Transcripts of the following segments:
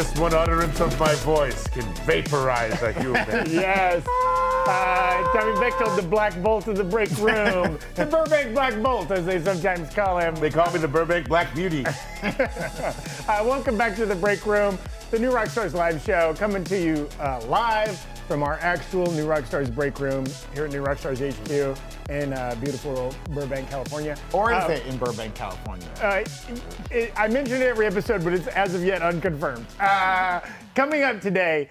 Just one utterance of my voice can vaporize a human. Yes. Tommy Bechtold, the Black Bolt of the break room. The Burbank Black Bolt, as they sometimes call him. They call me the Burbank Black Beauty. Welcome back to the break room, the New Rockstars live show, coming to you live from our actual New Rockstars break room here at New Rockstars HQ in beautiful Burbank, California. Or is it in Burbank, California? I mention it every episode, but it's as of yet unconfirmed. Coming up today,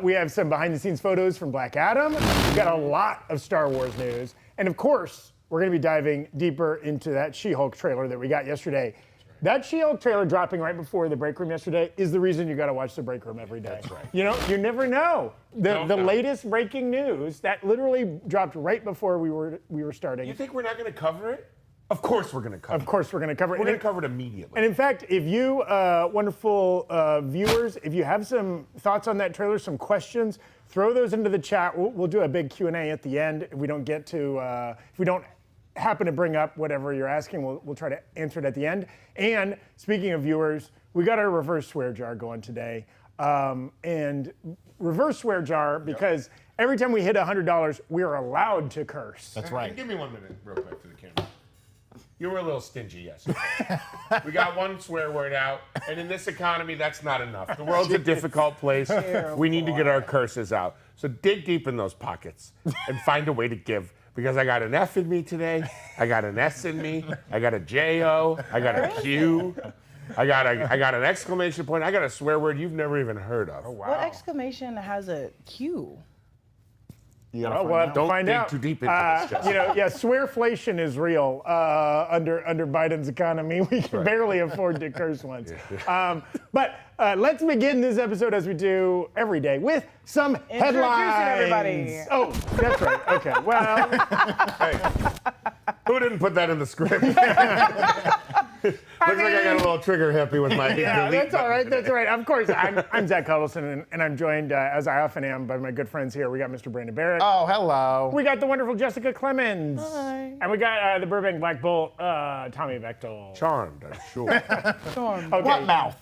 we have some behind-the-scenes photos from Black Adam. We've got a lot of Star Wars news. And of course, we're going to be diving deeper into that She-Hulk trailer that we got yesterday. That She-Hulk trailer dropping right before the break room yesterday is the reason you got to watch the break room every day. That's right. You know, you never know. The latest breaking news that literally dropped right before we were starting. You think we're not going to cover it? Of course we're going to cover it. Of course we're going to cover it. We're going to cover it immediately. And in fact, if you wonderful viewers, if you have some thoughts on that trailer, some questions, throw those into the chat. We'll do a big Q&A at the end. If we don't get to, if we don't happen to bring up whatever you're asking, we'll try to answer it at the end. And speaking of viewers, we got our reverse swear jar going today. And reverse swear jar because every time we hit $100, we're allowed to curse. That's right. Give me 1 minute real quick for the camera. You were a little stingy yesterday. We got one swear word out, and in this economy, that's not enough. The world's a difficult place. We need to get our curses out. So dig deep in those pockets and find a way to give. Because I got an F in me today, I got an S in me, I got a J-O, I got a Q, I got an exclamation point, I got a swear word you've never even heard of. Oh, wow. What exclamation has a Q? We'll have to find out. Don't dig too deep into this, Jessica. You know, yeah, swearflation is real under Biden's economy. We can barely afford to curse once. But let's begin this episode as we do every day with some headlines. Everybody. Oh, that's right. Okay. Well, Hey, who didn't put that in the script? Looks like I got a little trigger happy with my yeah, delete that's all right. button. That's all right. Of course, I'm Zach Huddleston, and I'm joined, as I often am, by my good friends here. We got Mr. Brandon Barrick. Oh, hello. We got the wonderful Jessica Clemons. Hi. And we got the Burbank Black Bolt, Tommy Bechtold. Charmed, I'm sure. Storm. Okay. What mouth?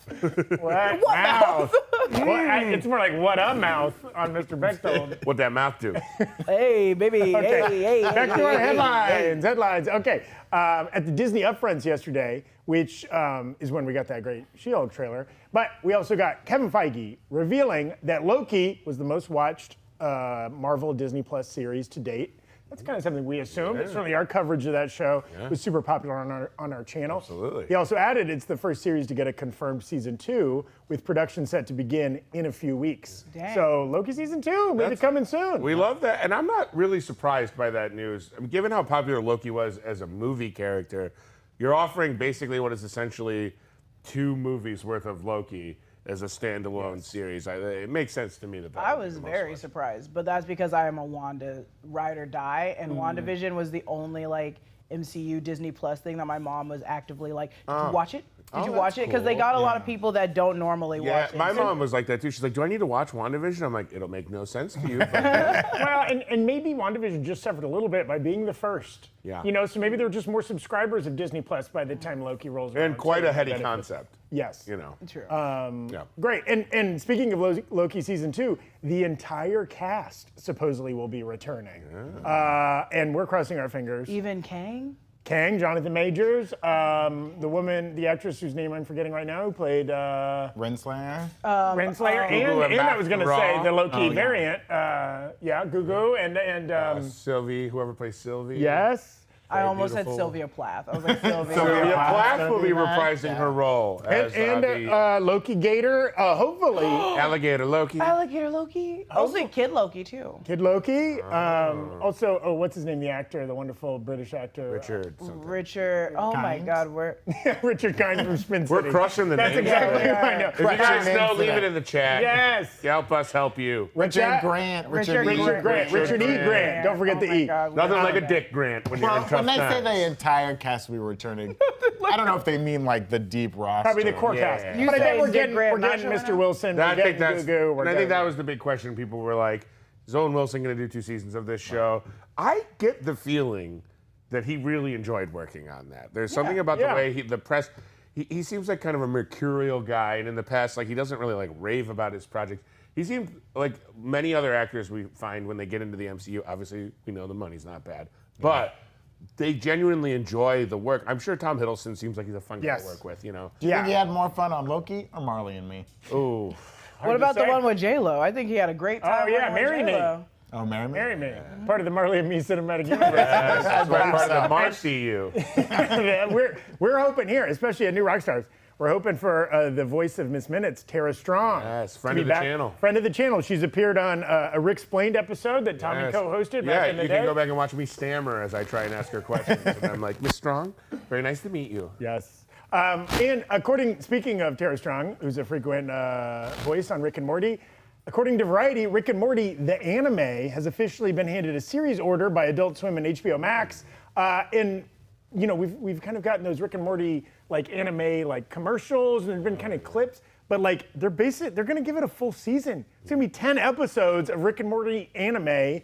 What mouth? It's more like what a mouth on Mr. Bechtold. What'd that mouth do? Hey, baby. Okay. Hey. Back to our hey, headlines. Headlines. Okay. At the Disney Upfronts yesterday, which is when we got that great She-Hulk trailer, but we also got Kevin Feige revealing that Loki was the most watched Marvel Disney Plus series to date. That's kind of something we assumed. Yeah. Certainly our coverage of that show was super popular on our channel. Absolutely. He also added it's the first series to get a confirmed season 2 with production set to begin in a few weeks. Dang. So Loki season 2, maybe coming soon. We love that, and I'm not really surprised by that news. I mean, given how popular Loki was as a movie character, you're offering basically what is essentially 2 movies worth of Loki as a standalone series. It makes sense to me that I was very surprised, but that's because I am a Wanda ride or die, and WandaVision was the only MCU Disney Plus thing that my mom was actively like, did you watch it? Did you watch it? Because they got a lot of people that don't normally watch it. My mom was like that too. She's like, do I need to watch WandaVision? I'm like, it'll make no sense to you. But well, and maybe WandaVision just suffered a little bit by being the first. Yeah. You know, so maybe there were just more subscribers of Disney Plus by the time Loki rolls around. and quite a heady concept. Yes. You know. True. Great. And speaking of Loki season 2, the entire cast supposedly will be returning. And we're crossing our fingers. Even Kang? Kang, Jonathan Majors, the actress whose name I'm forgetting right now, who played Renslayer? Renslayer, and I was going to say the Loki variant. Gugu and Sylvie, whoever plays Sylvie. Yes. I almost said Sylvia Plath. I was like, Sylvia. Sylvia Plath will be reprising her role as Loki Gator, hopefully. Alligator Loki. Alligator Loki. Also Kid Loki, too. Kid Loki. Also, what's his name? The actor, the wonderful British actor. Richard. Richard. Oh, my God. Richard Kind from Spin City. We're crushing the That's names. exactly who I know. If you guys know, leave it in the chat. Yes. Help us help you. Richard Grant. Richard E. Grant. Don't forget the E. Nothing like a Dick Grant when you're in tough When they say times. the entire cast will be returning, I don't know if they mean like the deep roster. Probably the core cast. You But I bet say we're Dick getting Grant Mr. Wilson. I We're think getting Gugu. and I think that was the big question. People were like, is Owen Wilson going to do 2 seasons of this show? I get the feeling that he really enjoyed working on that. There's something about the way the press. he seems like kind of a mercurial guy, and in the past, like he doesn't really like rave about his project. He seemed like many other actors we find when they get into the MCU. Obviously, we know the money's not bad, but they genuinely enjoy the work. I'm sure Tom Hiddleston seems like he's a fun guy to work with. You know. Do you think he had more fun on Loki or Marley and Me? Ooh. What about the one with J-Lo? I think he had a great time. Oh yeah, working with Marry Me. J-Lo. Oh, Marry Me? Marry Me. Part of the Marley and Me cinematic universe. That's part of the MCU. we're hoping here, especially at New Rockstars, we're hoping for the voice of Miss Minutes, Tara Strong. Yes, friend of the channel. Friend of the channel. She's appeared on a Rick Explained episode that Tommy co-hosted back in the day. Yeah, you can go back and watch me stammer as I try and ask her questions. And I'm like, Miss Strong, very nice to meet you. Yes. And speaking of Tara Strong, who's a frequent voice on Rick and Morty, according to Variety, Rick and Morty, the anime, has officially been handed a series order by Adult Swim and HBO Max. And you know, we've kind of gotten those Rick and Morty like anime like commercials, and there's been kind of clips, but like they're gonna give it a full season. It's gonna be 10 episodes of Rick and Morty anime,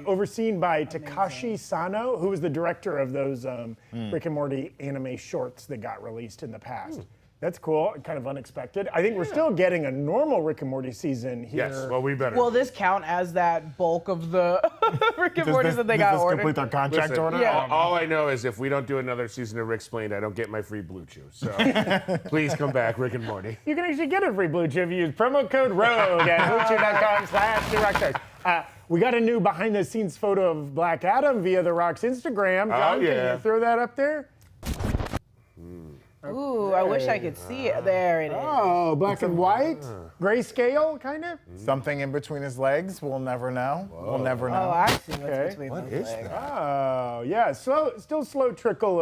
overseen by Takashi Sano, who was the director of those Rick and Morty anime shorts that got released in the past. That's cool, kind of unexpected. I think we're still getting a normal Rick and Morty season here. Yes, well, we better. Will this count as that bulk of the Rick and Morty that they got Does this ordered? complete their contract Listen, order? Yeah. all I know is if we don't do another season of Rick Explained, I don't get my free Blue Chew. So please come back, Rick and Morty. You can actually get a free Blue Chew if you use promo code ROGUE at bluechew.com/NewRockstars. We got a new behind-the-scenes photo of Black Adam via The Rock's Instagram. John, can you throw that up there? Ooh, I wish I could see it. There it is. Oh, black and white? Grayscale, kind of? Something in between his legs, we'll never know. We'll never know. Oh, I see what's between those legs. Oh, yeah. Still slow trickle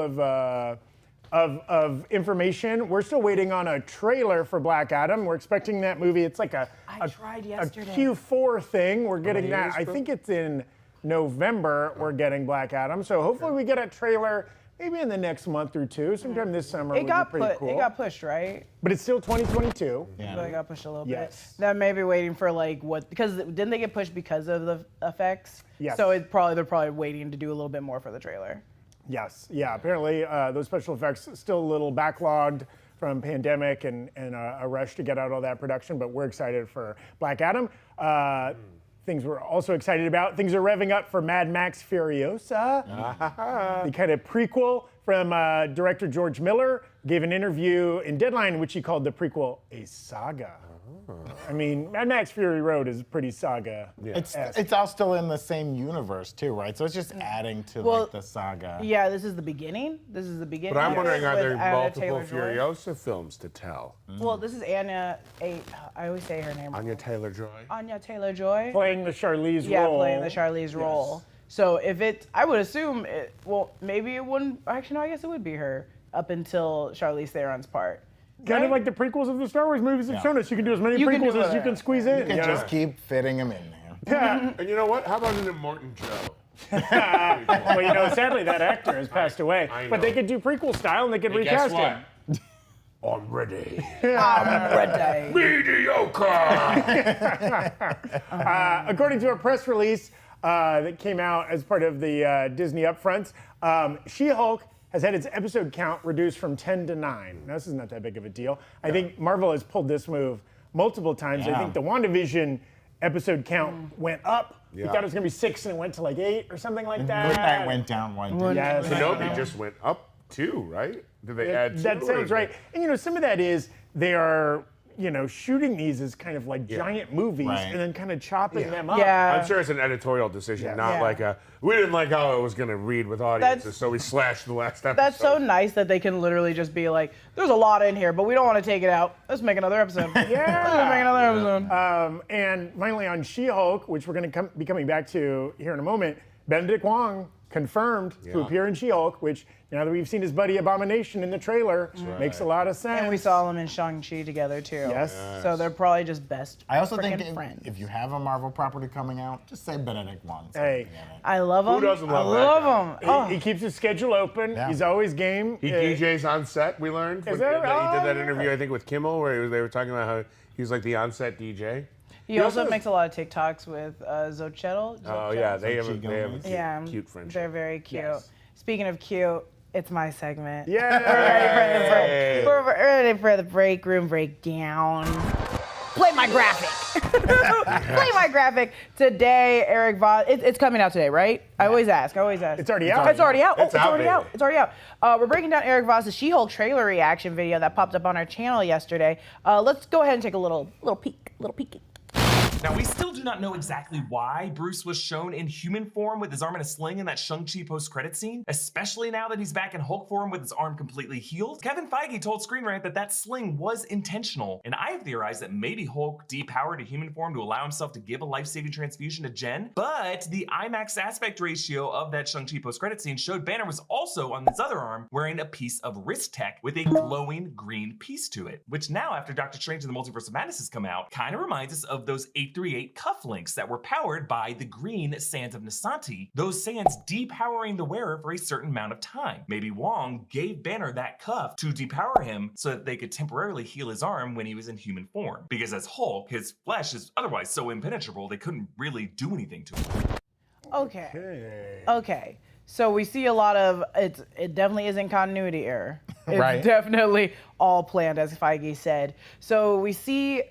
of information. We're still waiting on a trailer for Black Adam. We're expecting that movie. It's like a Q4 thing. We're getting that. I think it's in November. We're getting Black Adam. So hopefully we get a trailer. Maybe in the next month or two, sometime this summer would be pretty cool. It got pushed, right? But it's still 2022. Yeah. So it got pushed a little Yes. bit. Then maybe waiting for like what? Because didn't they get pushed because of the effects? Yes. So they're probably waiting to do a little bit more for the trailer. Yes, yeah. Apparently, those special effects still a little backlogged from pandemic and a rush to get out all that production. But we're excited for Black Adam. Things we're also excited about. Things are revving up for Mad Max Furiosa. The kind of prequel from director George Miller gave an interview in Deadline in which he called the prequel a saga. I mean, Mad Max Fury Road is pretty saga. It's all still in the same universe too, right? So it's just adding to like the saga. Yeah, this is the beginning. But I'm wondering, are there multiple Taylor-Joy. Furiosa films to tell? Well, this is Anya. I always say her name. Anya Taylor-Joy? Anya Taylor-Joy. Playing the Charlize role. Yeah, playing the Charlize role. So if I would assume maybe it wouldn't. Actually, no, I guess it would be her up until Charlize Theron's part. Kind of like the prequels of the Star Wars movies have shown us. You can do as many prequels as you can squeeze in. You can just keep fitting them in there. Yeah. And you know what? How about an Immortan Joe? Well, you know, sadly that actor has passed away. I know. But they could do prequel style and they could Hey, recast guess him. what? I'm ready. I'm ready. Mediocre! According to a press release that came out as part of the Disney upfronts, She-Hulk has had its episode count reduced from 10 to 9. Now, this is not that big of a deal. I think Marvel has pulled this move multiple times. I think the WandaVision episode count went up. We thought it was going to be 6 and it went to like 8 or something like that. Midnight went down one. Yes. Kenobi just went up 2, right? Did they add 2? That sounds right. And you know, some of that is they are, you know, shooting these as kind of like giant movies and then kind of chopping them up. Yeah. I'm sure it's an editorial decision, not like we didn't like how it was going to read with audiences, so we slashed the last episode. That's so nice that they can literally just be like, there's a lot in here, but we don't want to take it out. Let's make another episode. Let's make another episode. And finally on She-Hulk, which we're going to be coming back to here in a moment, Benedict Wong confirmed to appear in She-Hulk, which now that we've seen his buddy Abomination in the trailer, makes a lot of sense. And we saw them in Shang-Chi together too. Yes. So they're probably just best I also think friends. if you have a Marvel property coming out, just say Benedict Wong. Hey. I love him. Who doesn't love I that love guy? him. He keeps his schedule open. Yeah. He's always game. He DJs on set, we learned. Is He that- did that oh, interview, I think, with Kimmel, where they were talking about how he was like the on-set DJ. He also makes a lot of TikToks with Zochedel. Oh, yeah, they have Zochedel. a Yeah, cute friendship. They're very cute. Yes. Speaking of cute, It's my segment. Yeah. We're ready for the break room breakdown. Play my graphic. Play my graphic. Today, Eric Voss. It's coming out today, right? I always ask. It's already out. It's already out. It's already out, out. It's already out. We're breaking down Eric Voss's She-Hulk trailer reaction video that popped up on our channel yesterday. Let's go ahead and take a little peek. Now, we still do not know exactly why Bruce was shown in human form with his arm in a sling in that Shang-Chi post-credit scene, especially now that he's back in Hulk form with his arm completely healed. Kevin Feige told Screen Rant that that sling was intentional, and I have theorized that maybe Hulk depowered to human form to allow himself to give a life-saving transfusion to Jen, but the IMAX aspect ratio of that Shang-Chi post-credit scene showed Banner was also on his other arm wearing a piece of wrist tech with a glowing green piece to it, which now, after Doctor Strange and the Multiverse of Madness has come out, kind of reminds us of those 838 cufflinks that were powered by the green sands of Nasanti, those sands depowering the wearer for a certain amount of time. Maybe Wang gave Banner that cuff to depower him so that they could temporarily heal his arm when he was in human form. Because as Hulk, his flesh is otherwise so impenetrable they couldn't really do anything to him. Okay. So we see a lot of it definitely isn't continuity error. It's Right. definitely all planned, as Feige said. So we see.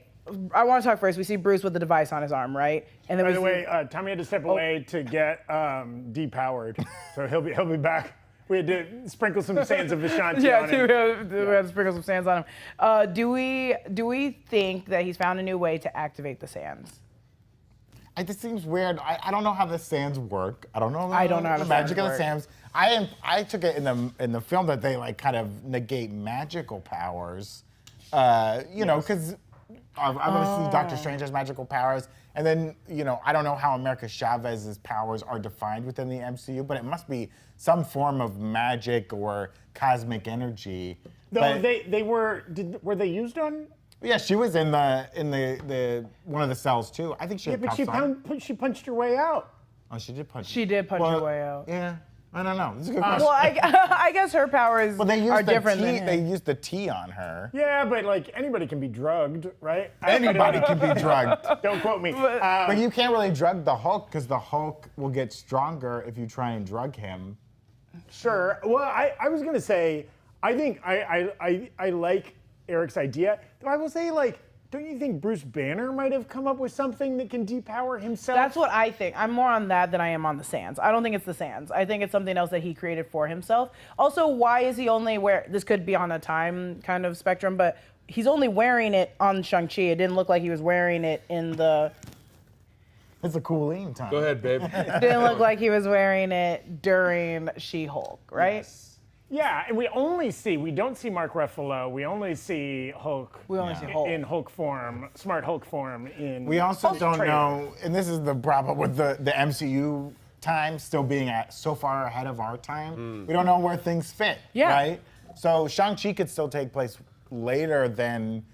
I want to talk first. We see Bruce with the device on his arm, right? And then By the way, Tommy had to step away to get depowered, so he'll be back. We had to sprinkle some sands of Vishanti on him. we had to sprinkle some sands on him. Do we think that he's found a new way to activate the sands? It just seems weird. I don't know how the sands work. I don't know. I don't know how the the magic sands of the sands. I took it in the film that they like kind of negate magical powers. Because I've seen Doctor Strange has magical powers, and then I don't know how America Chavez's powers are defined within the MCU, but it must be some form of magic or cosmic energy. Though were they used on? Yeah, she was in the one of the cells too. I think she had But cuffs on. she punched her way out. Oh, she did punch. She did punch her way out. Yeah, I don't know. This is a good question. Well, I guess her powers Well, they are used the different T. than his. They used the T on her. Yeah, but like anybody can be drugged, right? Anybody can be drugged. Don't quote me. But you can't really drug the Hulk because the Hulk will get stronger if you try and drug him. Sure. Well, I was gonna say, I think I like Eric's idea. Though I will say, like, don't you think Bruce Banner might have come up with something that can depower himself? That's what I think. I'm more on that than I am on the sands. I don't think it's the sands. I think it's something else that he created for himself. Also, why is he only this could be on a time kind of spectrum, but he's only wearing it on Shang-Chi. It didn't look like he was wearing it in the... It's a cooling time. Go ahead, babe. Didn't look like he was wearing it during She-Hulk, right? Yes. Yeah, and we don't see Mark Ruffalo. We only see Hulk. We only see Hulk. In Hulk form, smart Hulk form. We also don't trailer. know, and this is the problem with the MCU time still being so far ahead of our time. We don't know where things fit, right? So Shang-Chi could still take place later than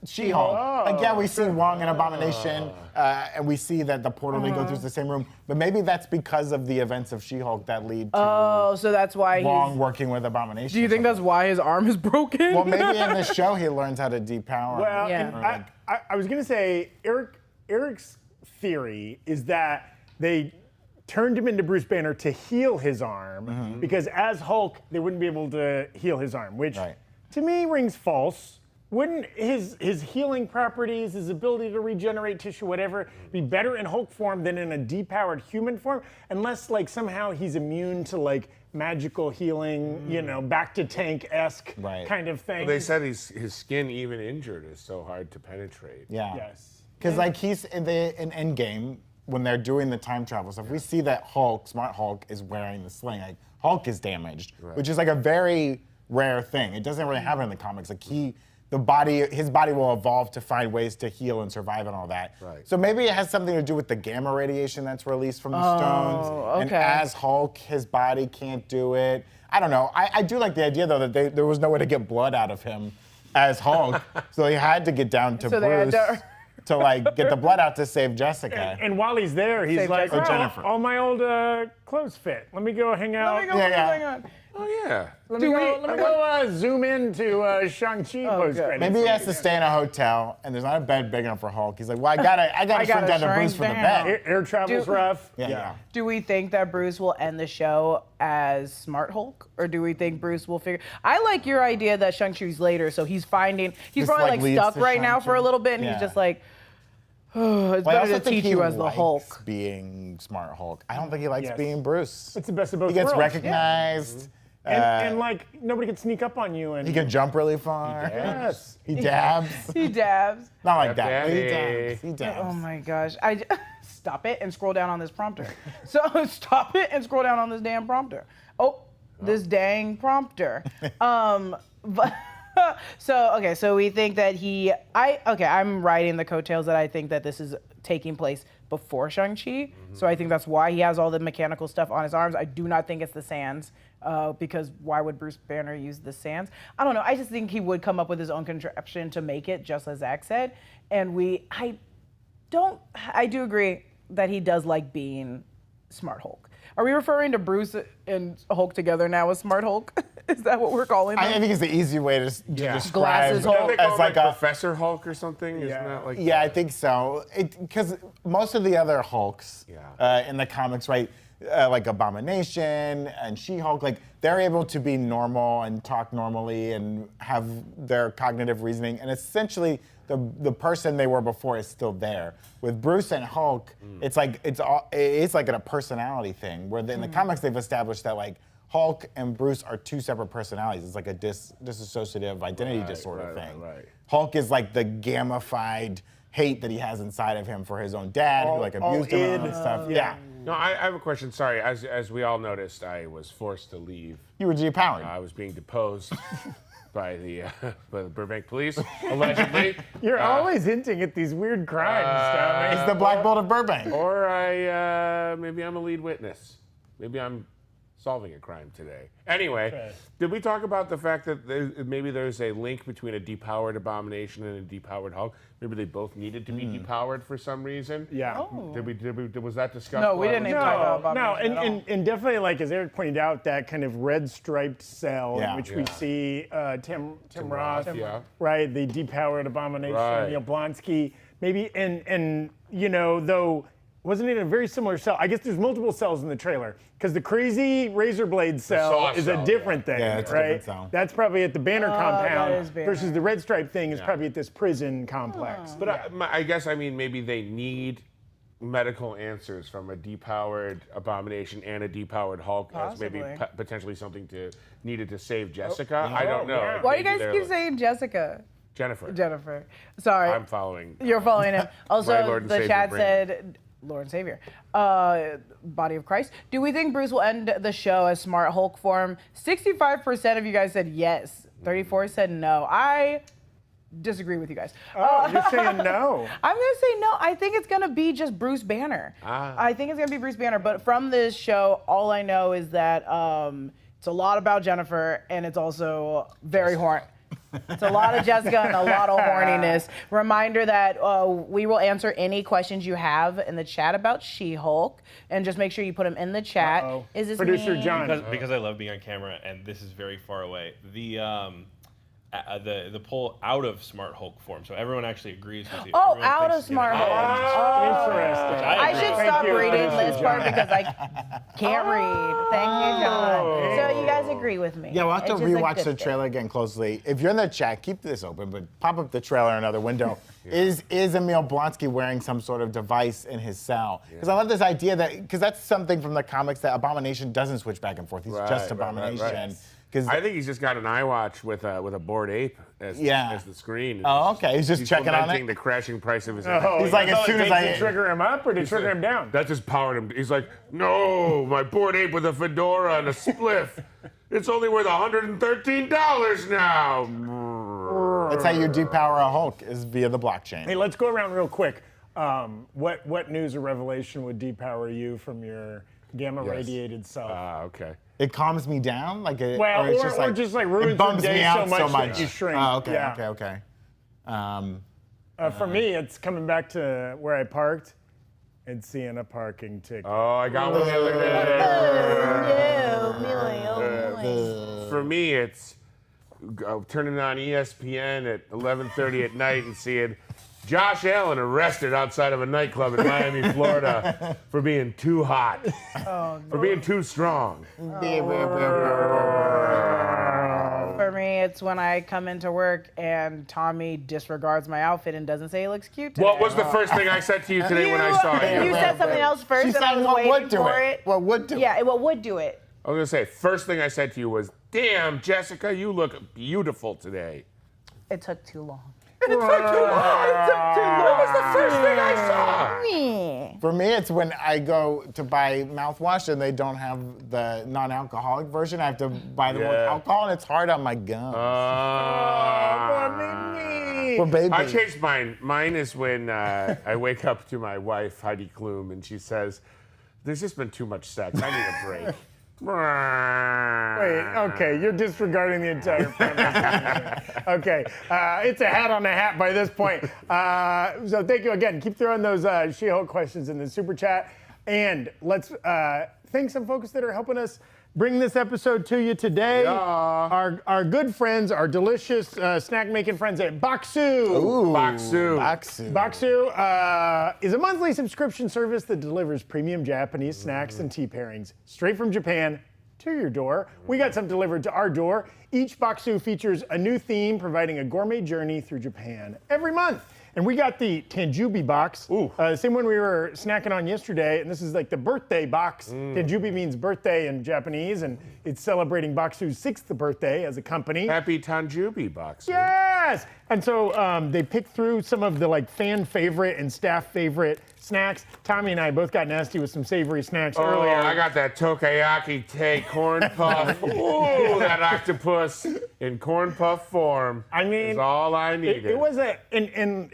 She-Hulk. Like, yeah, we see Wang and Abomination, and we see that the portal they go through is the same room. But maybe that's because of the events of She-Hulk that lead to Oh, so that's why Wang working with Abomination. Do you think that's why his arm is broken? Well, maybe in this show he learns how to depower. Well, Yeah. and I was gonna say Eric's theory is that they turned him into Bruce Banner to heal his arm because as Hulk they wouldn't be able to heal his arm, which to me rings false. Wouldn't his healing properties, his ability to regenerate tissue, whatever, be better in Hulk form than in a depowered human form? Unless like somehow he's immune to like magical healing, back to tank-esque kind of thing. Well, they said his skin, even injured, is so hard to penetrate. Yeah. Yes. Because like he's in Endgame, when they're doing the time travel stuff, we see that Smart Hulk, is wearing the sling. Like Hulk is damaged, which is like a very rare thing. It doesn't really happen in the comics. Like his body will evolve to find ways to heal and survive and all that. Right. So maybe it has something to do with the gamma radiation that's released from the stones. And as Hulk, his body can't do it. I don't know. I do like the idea though that there was no way to get blood out of him as Hulk, so he had to get down to Bruce to like get the blood out to save Jessica. And while he's there, he's Save like, Jessica. Or Jennifer. all my old clothes fit. Let me go hang out. Let me go hang out. Oh yeah. Let me go zoom into Shang-Chi post-credits. Maybe he has to stay in a hotel, and there's not a bed big enough for Hulk. He's like, well, I gotta shrink down to Bruce for the bed. Air travel's rough. Yeah. Do we think that Bruce will end the show as Smart Hulk, or do we think Bruce will figure? I like your idea that Shang-Chi's later, so he's probably stuck right now for a little bit, and he's just like, oh, it's better to teach you as the Hulk. Being Smart Hulk. I don't think he likes being Bruce. It's the best of both He gets worlds. recognized. And like nobody can sneak up on you. And He can jump really far. Yes. He dabs. He dabs. Not like that. But he Daddy. dabs. He dabs. Oh my gosh. Stop it and scroll down on this prompter. So stop it and scroll down on this damn prompter. This dang prompter. But so we think that I'm writing the coattails that I think that this is taking place before Shang-Chi. So I think that's why he has all the mechanical stuff on his arms. I do not think it's the sands, because why would Bruce Banner use the sands? I don't know. I just think he would come up with his own contraption to make it, just as Zach said. And I do agree that he does like being Smart Hulk. Are we referring to Bruce and Hulk together now as Smart Hulk? Is that what we're calling him? I think it's the easy way to describe Glasses Hulk. Don't they call as him like Professor Hulk or something? Isn't that like? Yeah, I think so. Because most of the other Hulks in the comics, right, like Abomination and She-Hulk, like they're able to be normal and talk normally and have their cognitive reasoning, and essentially the person they were before is still there. With Bruce and Hulk, it's like a personality thing. Where in the comics they've established that like Hulk and Bruce are two separate personalities. It's like a dissociative identity disorder thing. Right. Hulk is like the gamified hate that he has inside of him for his own dad, who like abused him and stuff. Yeah. No, I have a question. Sorry, as we all noticed, I was forced to leave. You were depowered. I was being deposed by the Burbank police, allegedly. You're always hinting at these weird crimes, Tommy. It's the Black Bolt of Burbank. Or maybe I'm a lead witness. Maybe I'm solving a crime today. Anyway, did we talk about the fact that maybe there's a link between a depowered Abomination and a depowered Hulk? Maybe they both needed to be depowered for some reason? Yeah. Oh. Was that discussed? No, we didn't even talk about Abomination at all. And definitely, like as Eric pointed out, that kind of red striped cell in which we see Tim Roth, right? The depowered Abomination, Neil Blonsky, maybe, and though. Wasn't it a very similar cell? I guess there's multiple cells in the trailer because the crazy razor blade cell is a different thing, it's a right? different cell. That's probably at the Banner compound Banner. versus the red stripe thing is probably at this prison complex. But I guess, maybe they need medical answers from a depowered Abomination and a depowered Hulk as maybe potentially something needed to save Jessica. I don't know. Yeah. Why do you guys keep saying Jessica? Jennifer. Sorry. I'm following. You're following him. Also, My Lord and the Savior chat Brandon. said, Lord and Savior, Body of Christ. Do we think Bruce will end the show as Smart Hulk form? 65% of you guys said yes. 34 said no. I disagree with you guys. You're saying no. I'm going to say no. I think it's going to be just Bruce Banner. I think it's going to be Bruce Banner. But from this show, all I know is that it's a lot about Jennifer, and it's also very horny. It's a lot of Jessica and a lot of horniness. Reminder that we will answer any questions you have in the chat about She-Hulk, and just make sure you put them in the chat. Is this Producer me? John? Because I love being on camera, and this is very far away. The poll out of Smart Hulk form, so everyone actually agrees with you. Oh, Everyone out thinks of he's gonna Smart end. Hulk. Interesting. I should stop you, reading producer this part John. because I can't read. Thank you, John. So you guys agree with me? Yeah, we'll have to It's just a rewatch good the thing. trailer again closely. If you're in the chat, keep this open, but pop up the trailer in another window. Is Emil Blonsky wearing some sort of device in his cell? Because I love this idea because that's something from the comics that Abomination doesn't switch back and forth. He's just Abomination. Right. I think he's just got an iWatch with a bored ape as the screen. Oh, okay. He's just checking on lamenting it. the crashing price of his. He's like, as soon as I to trigger him up or to trigger him down. That just powered him. He's like, no, my bored ape with a fedora and a spliff. It's only worth $113 now. That's how you depower a Hulk, is via the blockchain. Hey, let's go around real quick. What news or revelation would depower you from your gamma radiated self? Okay. It calms me down, or it's or just like ruins it bums your day me out so much, so much. that you shrink. Oh, okay, Yeah. okay. For me, it's coming back to where I parked and seeing a parking ticket. Oh, I got one the other day. For me, it's turning on ESPN at 11:30 at night and seeing Josh Allen arrested outside of a nightclub in Miami, Florida, for being too hot, for being too strong. For me, it's when I come into work and Tommy disregards my outfit and doesn't say it looks cute today. What was the first thing I said to you today when I saw you? You said something else first, and I was waiting for it. What would do it? Yeah, what would do it? I was going to say, first thing I said to you was, damn, Jessica, you look beautiful today. It took too long. What was the first thing I saw? For me, it's when I go to buy mouthwash and they don't have the non-alcoholic version. I have to buy the one with alcohol, and it's hard on my gums. Well, baby. I changed mine. Mine is when I wake up to my wife, Heidi Klum, and she says, there's just been too much sex. I need a break. Wait, okay, you're disregarding the entire premise. Okay, it's a hat on a hat by this point. So thank you again. Keep throwing those She-Hulk questions in the super chat. And let's thank some folks that are helping us bring this episode to you today. Yeah. Our good friends, our delicious snack-making friends at Baksu. Ooh, Baksu. Baksu is a monthly subscription service that delivers premium Japanese snacks and tea pairings straight from Japan to your door. We got some delivered to our door. Each Baksu features a new theme, providing a gourmet journey through Japan every month. And we got the Tanjubi box, same one we were snacking on yesterday, and this is like the birthday box. Tanjubi means birthday in Japanese, and it's celebrating Baksu's 6th birthday as a company. Happy Tanjubi box. Yes! And so they picked through some of the like fan favorite and staff favorite snacks. Tommy and I both got nasty with some savory snacks earlier. I got that Tokayaki Tay corn puff. Ooh, that octopus in corn puff form. I mean, is all I needed. It was an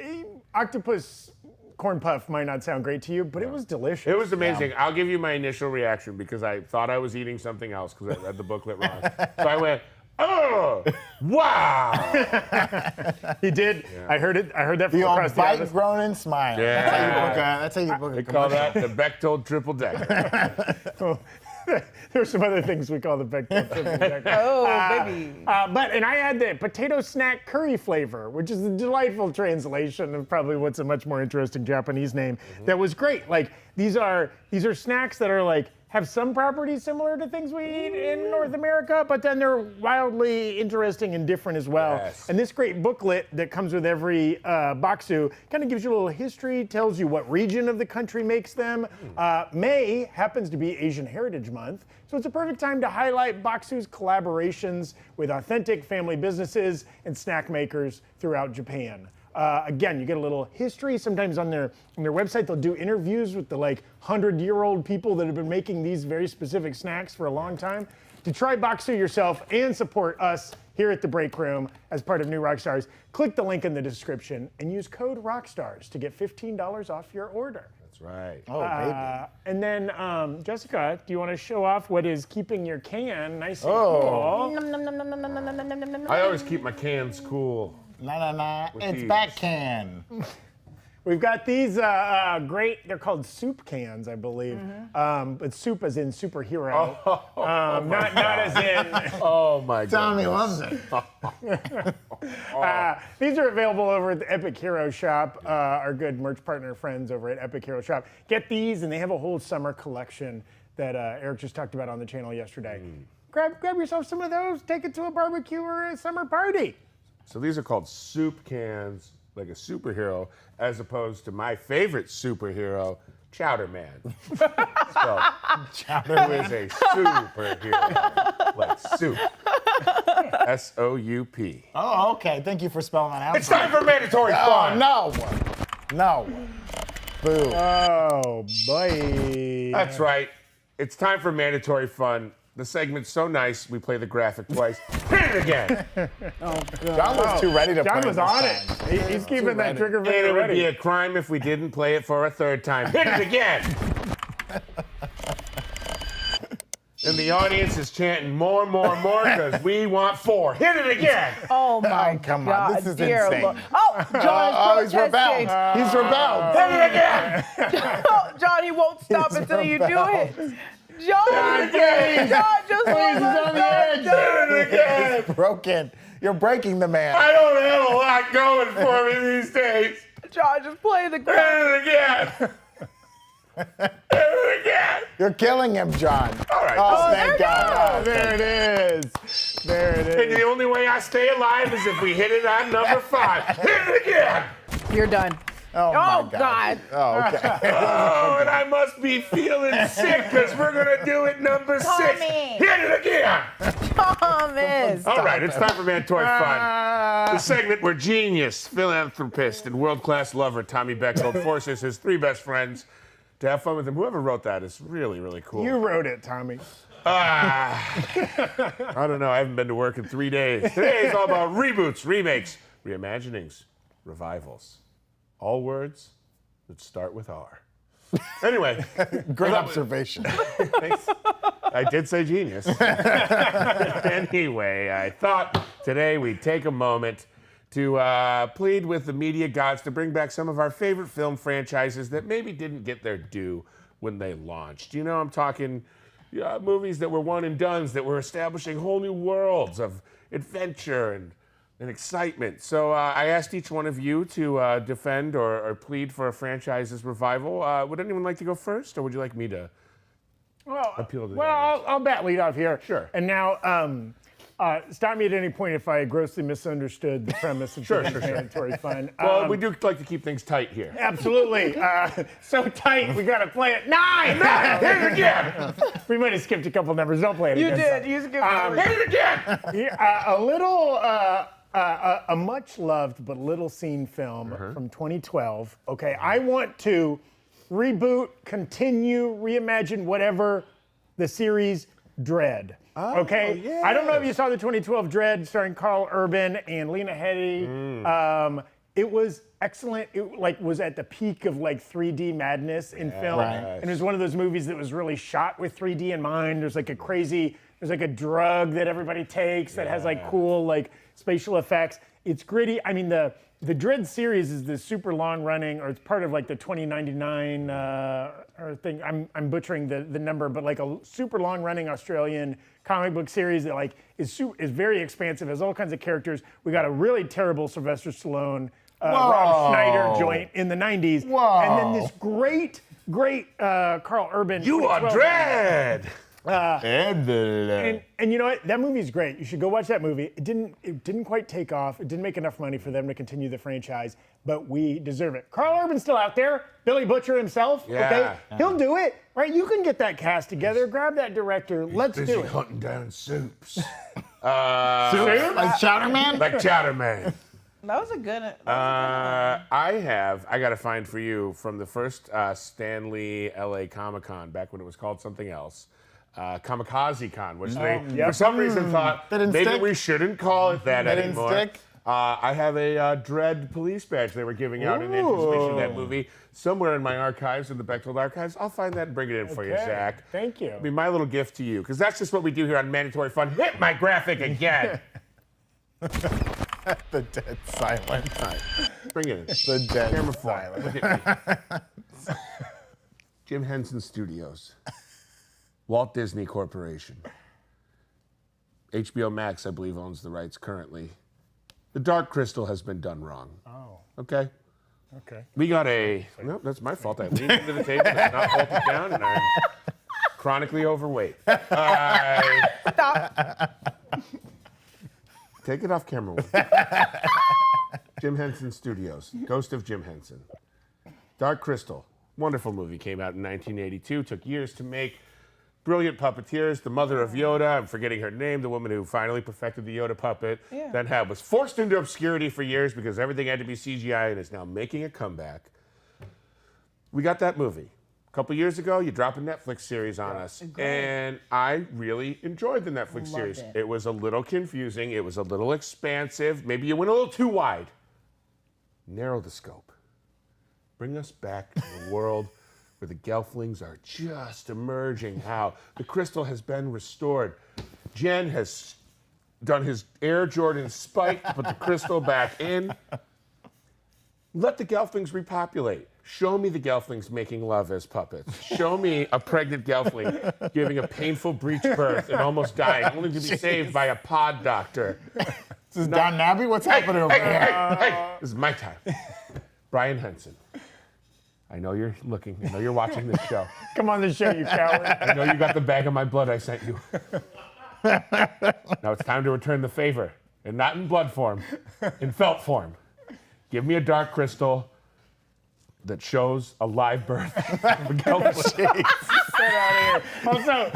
octopus corn puff might not sound great to you, but it was delicious. It was amazing. I'll give you my initial reaction because I thought I was eating something else because I read the booklet wrong. So I went, oh, wow. He did. Yeah. I heard that from the across old the bite, office. groan, and smile. Yeah. That's how you book a They call that the Bechtold triple decker. There's some other things we call the Bechtold triple decker. Baby. And I had the potato snack curry flavor, which is a delightful translation of probably what's a much more interesting Japanese name. That was great. Like these are snacks that are like have some properties similar to things we eat in North America, but then they're wildly interesting and different as well. Yes. And this great booklet that comes with every Baksu kind of gives you a little history, tells you what region of the country makes them. May happens to be Asian Heritage Month, so it's a perfect time to highlight Baksu's collaborations with authentic family businesses and snack makers throughout Japan. Again, you get a little history. Sometimes on their website, they'll do interviews with the like 100-year-old people that have been making these very specific snacks for a long time. To try Baksu yourself and support us here at the Breakroom as part of New Rockstars, click the link in the description and use code Rockstars to get $15 off your order. That's right. Oh, baby. And then, Jessica, do you want to show off what is keeping your can nice and cool? I always keep my cans cool. It's these. back can. We've got these great, they're called soup cans, I believe. But soup as in superhero. Not as in. Oh my God. Tommy loves it. These are available over at the Epic Hero Shop, our good merch partner friends over at Epic Hero Shop. Get these, and they have a whole summer collection that Eric just talked about on the channel yesterday. Grab yourself some of those, take it to a barbecue or a summer party. So these are called soup cans, like a superhero, as opposed to my favorite superhero, Chowder Man. So, who is a superhero, like soup. S-O-U-P. Oh, okay. Thank you for spelling that out. It's time for mandatory fun. No. Boo. Oh, boy. That's right. It's time for mandatory fun. The segment's so nice, we play the graphic twice. Hit it again. John was too ready to play. John was on it. He's keeping that trigger And finger it would ready. be a crime if we didn't play it for a third time. Hit it again. And the audience is chanting more because we want 4. Hit it again. Oh my come God, on, this is dear insane. Lord. Oh, John is he's rebelled. protesting. He's rebelled. Hit it again. John, he won't stop until you do it. John, please. John, just Please, let he's on the us edge. go. Again. It's broken. You're breaking the man. I don't have a lot going for me these days. John, just play the Hit ground. it again. Hit it again. You're killing him, John. All right. Oh, there thank it God. There it is. There it And is. the only way I stay alive is if we hit it on number 5. Hit it again. You're done. Oh, my Oh, God. Oh, okay. Oh, and I must be feeling sick because we're going to do it number 6. Tommy. Hit it again. Thomas. All right, it's time for Mandatory Fun. The segment where genius, philanthropist, and world-class lover Tommy Bechtold forces his 3 best friends to have fun with him. Whoever wrote that is really, really cool. You wrote it, Tommy. I don't know. I haven't been to work in 3 days. Today is all about reboots, remakes, reimaginings, revivals. All words that start with R. Anyway. Great observation. Thanks. I did say genius. Anyway, I thought today we'd take a moment to plead with the media gods to bring back some of our favorite film franchises that maybe didn't get their due when they launched. You know, I'm talking movies that were one and dones, that were establishing whole new worlds of adventure and excitement. So I asked each one of you to defend or plead for a franchise's revival. Would anyone like to go first, or would you like me to appeal to the audience? I'll bat lead off here. Sure. And now, stop me at any point if I grossly misunderstood the premise of today's Mandatory Fun. Well, we do like to keep things tight here. Absolutely. So tight, we got to play it 9. Hit it again! We might have skipped a couple numbers. Don't play it You again. did. You skipped Hit it again! A much-loved but little-seen film from 2012. Okay, I want to reboot, continue, reimagine whatever the series Dread. Okay, yes. I don't know if you saw the 2012 Dread starring Carl Urban and Lena Headey. It was excellent. It was at the peak of 3D madness in film, and it was one of those movies that was really shot with 3D in mind. There's a drug that everybody takes that has cool spatial effects. It's gritty. I mean, the Dread series is this super long running, or it's part of the 2099 thing. I'm butchering the number, but a super long running Australian comic book series that is very expansive, has all kinds of characters. We got a really terrible Sylvester Stallone, Rob Schneider joint in the 90s, and then this great Carl Urban. You are Dread! And you know what? That movie's great. You should go watch that movie. It didn't quite take off. It didn't make enough money for them to continue the franchise, but we deserve it. Carl Urban's still out there. Billy Butcher himself. Yeah. Okay, he'll do it. Right? You can get that cast together. Grab that director. Let's do it. Hunting down soups. Soup? Like Chowder Man? Like Chowder Man. That was a good. I got to find for you from the first Stanley LA Comic-Con, back when it was called something else. Kamikaze Con, which they, for some reason, thought maybe stick? we shouldn't call it that Didn't anymore. stick? I have a Dread police badge they were giving out in anticipation of that movie somewhere in my archives, in the Bechtold archives. I'll find that and bring it in for you, Zach. Thank you. It'll be my little gift to you, because that's just what we do here on Mandatory Fun. Hit my graphic again. The dead silence. Bring it in. The dead Camera silence. Look at me. Jim Henson Studios. Walt Disney Corporation. HBO Max, I believe, owns the rights currently. The Dark Crystal has been done wrong. Oh. Okay? Okay. We got no, that's my fault. I leaned into the table, I not bolted down, and I'm chronically overweight. Take it off camera. Jim Henson Studios. Ghost of Jim Henson. Dark Crystal. Wonderful movie. Came out in 1982. Took years to make. Brilliant puppeteers. The mother of Yoda, I'm forgetting her name, the woman who finally perfected the Yoda puppet, was forced into obscurity for years because everything had to be CGI and is now making a comeback. We got that movie. A couple years ago, you dropped a Netflix series on us, and I really enjoyed the Netflix series. It was a little confusing. It was a little expansive. Maybe you went a little too wide. Narrow the scope. Bring us back to the world where the Gelflings are just emerging, how the crystal has been restored. Jen has done his Air Jordan spike to put the crystal back in. Let the Gelflings repopulate. Show me the Gelflings making love as puppets. Show me a pregnant Gelfling giving a painful breech birth and almost dying, only to be saved by a pod doctor. This is Don Nabby? What's happening over here? Hey, this is my time. Brian Henson. I know you're looking. I know you're watching this show. Come on the show, you coward. I know you got the bag of my blood I sent you. Now it's time to return the favor. And not in blood form, in felt form. Give me a dark crystal that shows a live birth of a Gelfling. Get out of here. Also,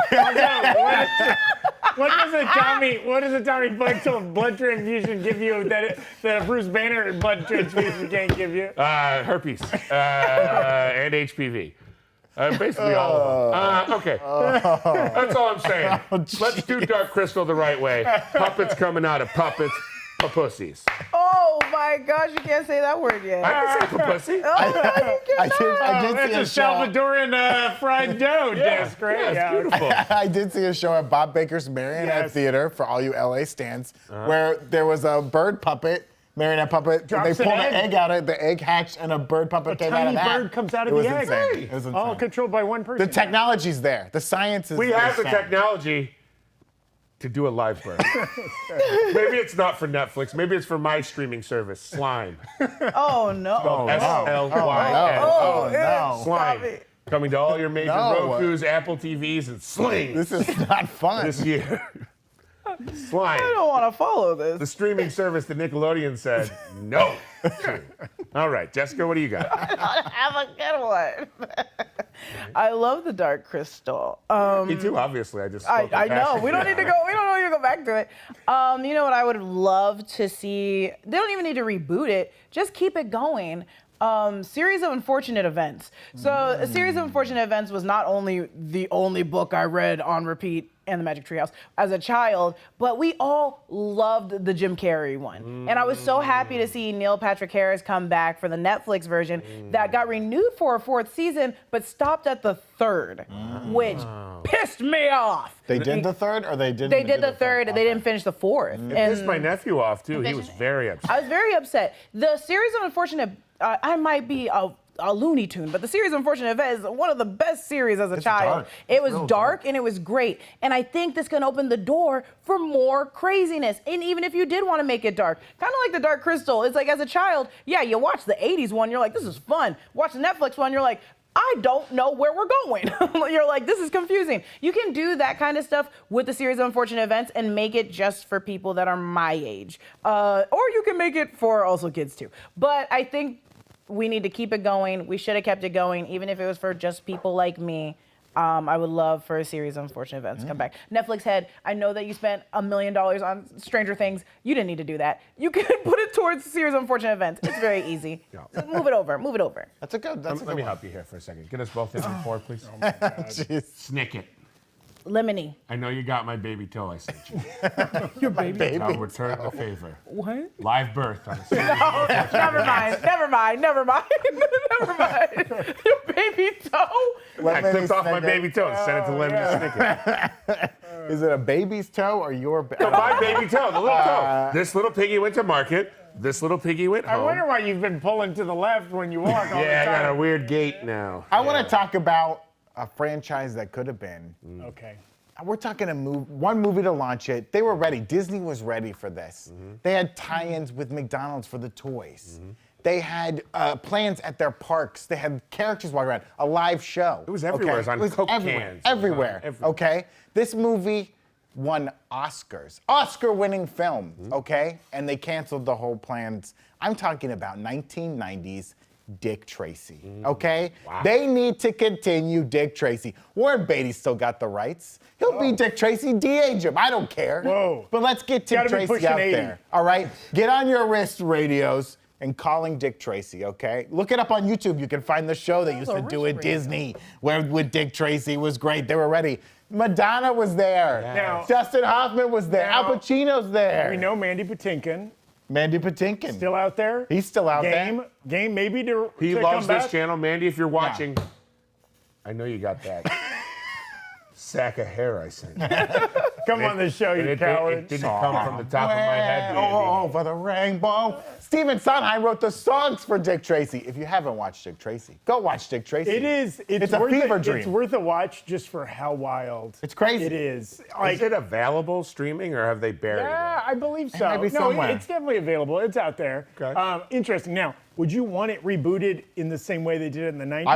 what does a Tommy Bechtold blood transfusion give you that a Bruce Banner blood transfusion can't give you? Herpes and HPV. Basically all of them. Okay. That's all I'm saying. Let's do Dark Crystal the right way. Puppets coming out of puppets. Pussies. Oh my gosh, you can't say that word yet. I can say pussy. Oh, no, you cannot. I did That's a see a show. Salvadoran fried dough disc, right? Yeah, it's beautiful. I did see a show at Bob Baker's Marionette Yes. Theater for all you LA stands, where there was a bird puppet, marionette puppet. Drops They an pulled an egg. egg out of the egg hatched, and a bird puppet came out Tiny of that. bird comes out of It was the egg. insane. It was insane. All controlled by one person. The technology's there. The science is We have the sound. technology to do a live birth. Maybe it's not for Netflix. Maybe it's for my streaming service, Slime. Oh no. S-L-Y-M. Oh, no. Slime. Stop it. Coming to all your major No. Rokus, Apple TVs, and Sling This is not fun. this year. Slime. I don't want to follow this. The streaming service that Nickelodeon said no to. All right, Jessica, what do you got? Have a good one. I love the Dark Crystal. Me too, obviously. I just I spoke with know. passion. We don't need to go. We don't need to go back to it. You know what I would love to see? They don't even need to reboot it. Just keep it going. Series of Unfortunate Events. So, A Series of Unfortunate Events was not only the only book I read on repeat and the Magic Treehouse as a child, but we all loved the Jim Carrey one. And I was so happy to see Neil Patrick Harris come back for the Netflix version that got renewed for a 4th season, but stopped at the 3rd, which pissed me off. They did the 3rd, or they didn't? They did the 3rd, and they Okay. didn't finish the 4th. It pissed my nephew off, too. He was very upset. I was very upset. The Series of Unfortunate, I might be a Looney Tune, but the Series of Unfortunate Events is one of the best series as a child. dark. It was Real dark and it was great. And I think this can open the door for more craziness. And even if you did want to make it dark, kind of like the Dark Crystal, it's like as a child, yeah, you watch the 80s one, you're like, this is fun. Watch the Netflix one, you're like, I don't know where we're going. You're like, this is confusing. You can do that kind of stuff with the Series of Unfortunate Events and make it just for people that are my age. Or you can make it for also kids too. But I think we need to keep it going. We should have kept it going, even if it was for just people like me. I would love for a Series of Unfortunate Events to come back. Netflix head, I know that you spent $1 million on Stranger Things. You didn't need to do that. You can put it towards a Series of Unfortunate Events. It's very easy. Just move it over. Move it over. That's a good. That's a Let good me one. help you here for a second. Get us both in on 4, please. Jeez. Snick it. Lemony. I know you got my baby toe I sent you. Your baby. I'll return the favor. What? Live birth on a series. Never mind. Never mind. Never mind. Never mind. Your baby toe. I clipped off my baby toe and sent it to Lemon to snick it. Is it a baby's toe or your? So my baby toe, the little toe. This little piggy went to market. This little piggy went I home. wonder why you've been pulling to the left when you walk all Yeah, I the got a time. weird gait now. I want to talk about a franchise that could have been. Okay. We're talking one movie to launch it. They were ready. Disney was ready for this. They had tie-ins with McDonald's for the toys. They had plans at their parks. They had characters walking around. A live show. It was everywhere. It was on It was Coke everywhere. cans. It was on Everywhere. everywhere. Okay. This movie won Oscars. Oscar-winning film. Okay. And they canceled the whole plans. I'm talking about 1990s. Dick Tracy, okay? Wow. They need to continue Dick Tracy. Warren Beatty still got the rights. He'll be Dick Tracy, de-age him. I don't care. Whoa. But let's get Dick Gotta be Tracy pushing out 80. there, all right? Get on your wrist radios and calling Dick Tracy, okay? Look it up on YouTube. You can find the show they used to do at Disney with Dick Tracy. It was great. They were ready. Madonna was there. Now- Dustin Hoffman was there. Now- Al Pacino's there. We know Mandy Patinkin Mandy Patinkin. still out there. He's still out there. Game maybe to He to loves come this back. channel. Mandy, if you're watching, I know you got that sack of hair I sent you. Come on the show, you coward. It didn't come from the top of my head. baby. Over the rainbow. Steven Sondheim wrote the songs for Dick Tracy. If you haven't watched Dick Tracy, go watch Dick Tracy. It is. It's a worth fever dream. It's worth a watch just for how wild. It's crazy. It is. Is it available streaming or have they buried Yeah, I believe so. might be No, somewhere. it's definitely available. It's out there. Okay. Interesting. Now, would you want it rebooted in the same way they did it in the 90s?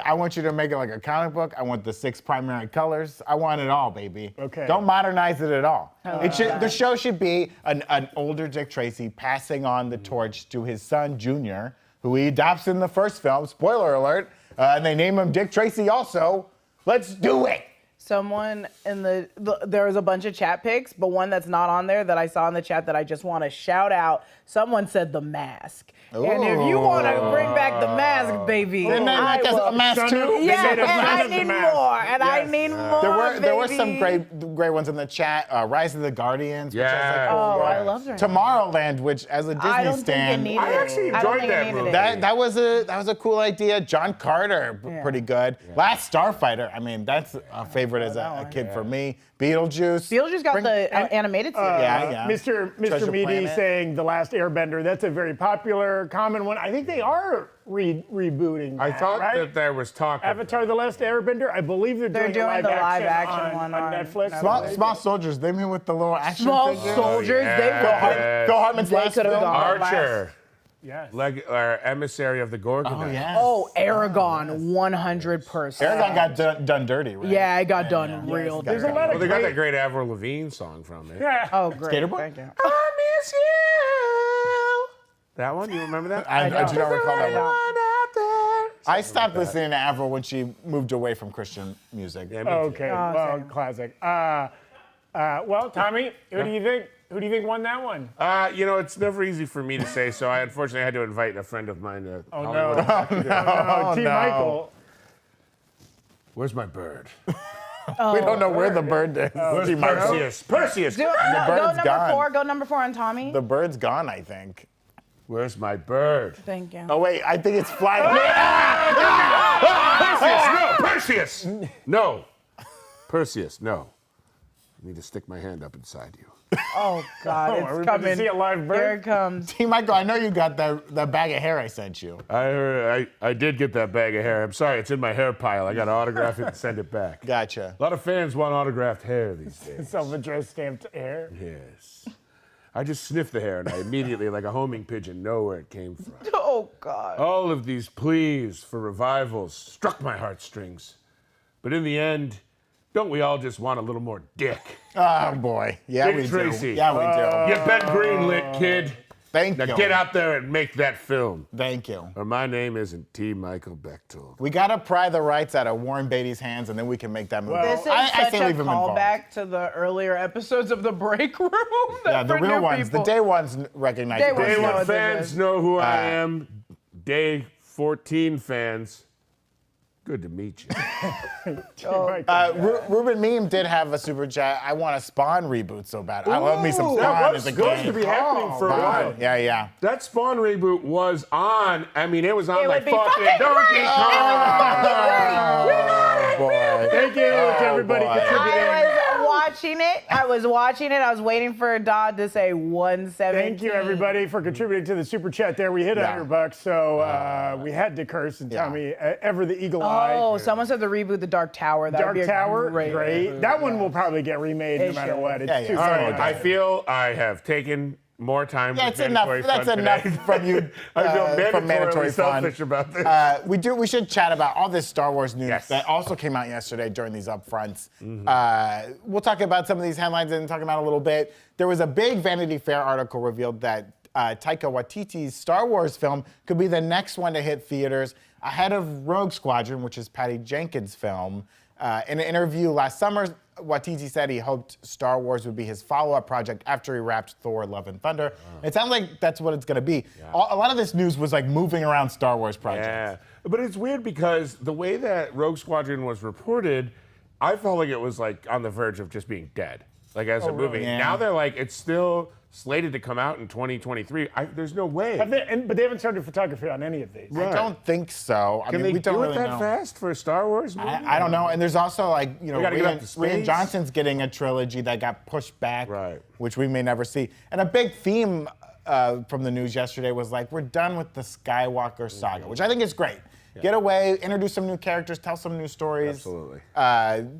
I want you to make it like a comic book. I want the 6 primary colors. I want it all, baby. Okay. Don't modernize it at all. The show should be an older Dick Tracy passing on the torch to his son, Junior, who he adopts in the first film. Spoiler alert. And they name him Dick Tracy also. Let's do it. Someone in there was a bunch of chat pics, but one that's not on there that I saw in the chat that I just want to shout out. Someone said The Mask. And if you want to bring back The Mask, baby, Didn't they I make us will. a mask too? Yeah, made a and I mask of need The Mask. more, and I need more, There were some baby. great ones in the chat. Rise of the Guardians. Which Yeah. Oh, I love her. Tomorrowland, which as a Disney I don't think it stan, needed I actually it. I don't enjoyed think it that needed movie. it. that was a cool idea. John Carter, pretty good. Last Starfighter. I mean, that's a favorite as a kid for me. Beetlejuice. Beetlejuice got the animated series. Yeah. Mr. Treasure Meaty Planet. saying The Last Airbender. That's a very popular, common one. I think they are rebooting I that, thought right? that there was talk of Avatar: The Last Airbender. I believe they're doing doing a the live live action on, one on on Netflix. Small Soldiers. They mean with the little action Small figures. Soldiers, yeah. they Yes. Phil Hartman's They last could've film. gone. Archer, Yes. emissary of the Gorgon. Oh yeah. Oh, Aragon, 100%. Aragon got done dirty, right? Yeah, it got done real There's There's a lot Well, of they got great. that great Avril Lavigne song from it. Yeah. Oh, great. Skater Boy? Thank you. I miss you. That one, you remember that? I do not recall that don't. one. out there. I stopped listening to Avril when she moved away from Christian music. Yeah, me too. Okay. Well, same. classic. Well, Tommy, who do you think? Who do you think won that one? It's never easy for me to say, so I unfortunately had to invite a friend of mine to Oh Hollywood. no. T. no. Michael. Where's my bird? We don't know where the bird is. Where's She might- Perseus? Go bird's number gone. 4. Go number 4 on Tommy. The bird's gone, I think. Where's my bird? Thank you. Oh wait, I think it's flying. Perseus! No! Perseus, no. I need to stick my hand up inside you. Oh God, are we it's about to coming. see a live bird? Here it comes. T. Michael, I know you got that bag of hair I sent you. I did get that bag of hair. I'm sorry, it's in my hair pile. I got to autograph it and send it back. Gotcha. A lot of fans want autographed hair these days. Self-addressed stamped hair. Yes. I just sniff the hair and I immediately, like a homing pigeon, know where it came from. Oh God. All of these pleas for revivals struck my heartstrings. But in the end, don't we all just want a little more dick? Oh boy. Yeah, Dick we Tracy. do. Yeah, we do. Get Ben greenlit, kid. Thank Now you. get out there and make that film. Thank you. Or my name isn't T. Michael Bechtold. We gotta pry the rights out of Warren Beatty's hands, and then we can make that movie. This is I such say a leave him involved. callback to the earlier episodes of the break room. Yeah, the for real new ones. people. The day ones recognize. Day the ones Day person. know one what this fans is. know who I am. Day 14 fans, good to meet you. Ruben Meme did have a super chat. I want a Spawn reboot so bad. I love me some Spawn That as was a supposed game. to be happening for a while. Spawn. Yeah. That Spawn reboot was on. I mean, it was on It like would be fucking fucking Donkey great. Kong. Oh, boy. Thank you to everybody boy. contributing. I was watching it. I was waiting for Dodd to say 117. Thank you, everybody, for contributing to the super chat there. We hit Yeah. $100, so we had to curse and tell me ever the eagle eye. Oh, someone said to reboot the Dark Tower. That would Dark be a Tower, great. great. That one will probably get remade no It matter should. what. It's Yeah, too yeah. All funny. right, I feel I have taken more time. That's with enough. mandatory That's fun enough today. from you. I feel from mandatory fun. selfish about this. We should chat about all this Star Wars news Yes. that also came out yesterday during these upfronts. We'll talk about some of these headlines and talk about a little bit. There was a big Vanity Fair article revealed that Taika Waititi's Star Wars film could be the next one to hit theaters ahead of Rogue Squadron, which is Patty Jenkins' film. In an interview last summer, Waititi said he hoped Star Wars would be his follow-up project after he wrapped Thor: Love and Thunder. It sounds like that's what it's going to be. A lot of this news was like moving around Star Wars projects. Yeah, but it's weird because the way that Rogue Squadron was reported, I felt like it was like on the verge of just being dead, like as a movie. Yeah. Now they're like it's still slated to come out in 2023. There's no way. But they haven't started photography on any of these. I don't think so. I Can mean, they we don't do really it that know. fast for a Star Wars movie? I don't know. And there's also like, you know, gotta get up to Rian space. Johnson's getting a trilogy that got pushed back, Right. which we may never see. And a big theme from the news yesterday was like, we're done with the Skywalker saga, which I think is great. Get away, introduce some new characters, tell some new stories. Absolutely.